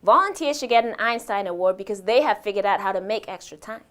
volunteers should get an Einstein Award because they have figured out how to make extra time.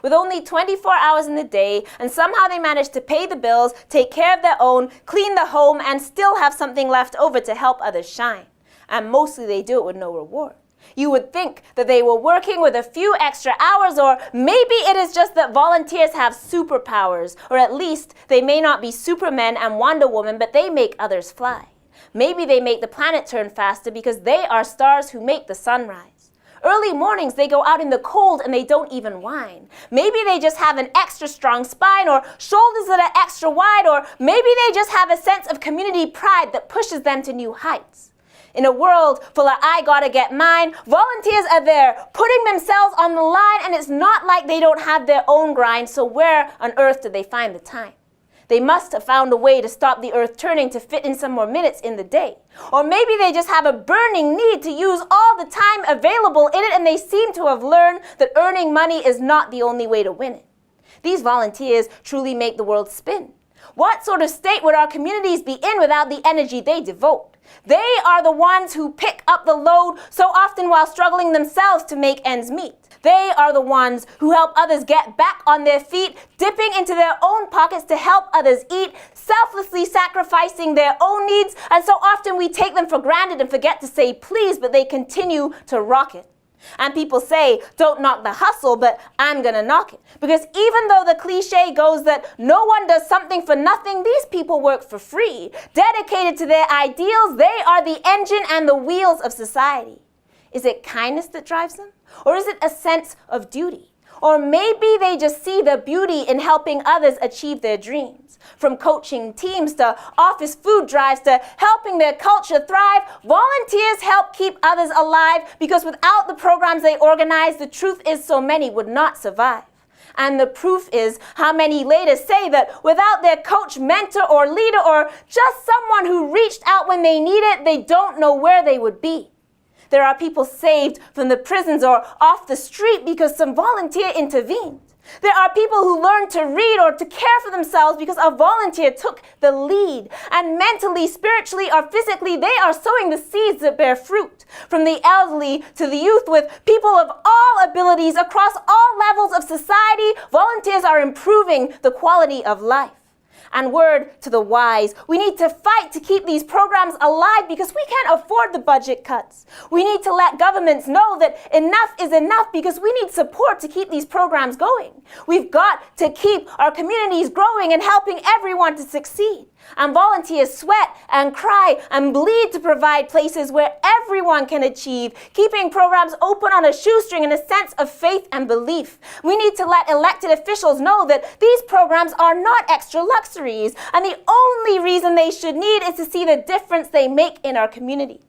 With only 24 hours in the day, and somehow they manage to pay the bills, take care of their own, clean the home, and still have something left over to help others shine. And mostly they do it with no reward. You would think that they were working with a few extra hours, or maybe it is just that volunteers have superpowers, or at least they may not be Superman and Wonder Woman, but they make others fly. Maybe they make the planet turn faster because they are stars who make the sun rise. Early mornings they go out in the cold and they don't even whine. Maybe they just have an extra strong spine, or shoulders that are extra wide, or maybe they just have a sense of community pride that pushes them to new heights. In a world full of I gotta get mine, volunteers are there putting themselves on the line, and it's not like they don't have their own grind, so where on earth do they find the time? They must have found a way to stop the earth turning to fit in some more minutes in the day. Or maybe they just have a burning need to use all the time available in it, and they seem to have learned that earning money is not the only way to win it. These volunteers truly make the world spin. What sort of state would our communities be in without the energy they devote? They are the ones who pick up the load so often while struggling themselves to make ends meet. They are the ones who help others get back on their feet, dipping into their own pockets to help others eat, selflessly sacrificing their own needs, and so often we take them for granted and forget to say please, but they continue to rock it. And people say, don't knock the hustle, but I'm gonna knock it. Because even though the cliche goes that no one does something for nothing, these people work for free. Dedicated to their ideals, they are the engine and the wheels of society. Is it kindness that drives them? Or is it a sense of duty? Or maybe they just see the beauty in helping others achieve their dreams. From coaching teams to office food drives to helping their culture thrive, volunteers help keep others alive, because without the programs they organize, the truth is so many would not survive. And the proof is how many later say that without their coach, mentor, or leader, or just someone who reached out when they need it, they don't know where they would be. There are people saved from the prisons or off the street because some volunteer intervened. There are people who learned to read or to care for themselves because a volunteer took the lead. And mentally, spiritually, or physically, they are sowing the seeds that bear fruit. From the elderly to the youth, with people of all abilities across all levels of society, volunteers are improving the quality of life. And word to the wise, we need to fight to keep these programs alive because we can't afford the budget cuts. We need to let governments know that enough is enough because we need support to keep these programs going. We've got to keep our communities growing and helping everyone to succeed. And volunteers sweat and cry and bleed to provide places where everyone can achieve, keeping programs open on a shoestring in a sense of faith and belief. We need to let elected officials know that these programs are not extra luxuries, and the only reason they should need is to see the difference they make in our communities.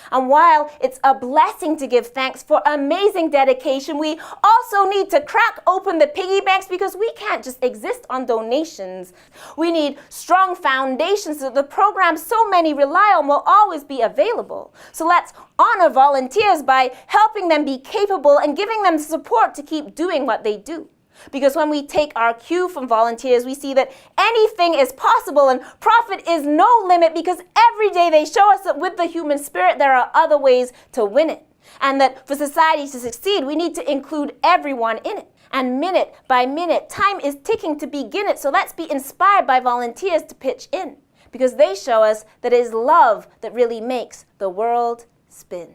And while it's a blessing to give thanks for amazing dedication, we also need to crack open the piggy banks because we can't just exist on donations. We need strong foundations so that the programs so many rely on will always be available. So let's honor volunteers by helping them be capable and giving them support to keep doing what they do. Because when we take our cue from volunteers, we see that anything is possible and profit is no limit, because every day they show us that with the human spirit there are other ways to win it. And that for society to succeed, we need to include everyone in it. And minute by minute, time is ticking to begin it. So let's be inspired by volunteers to pitch in, because they show us that it is love that really makes the world spin.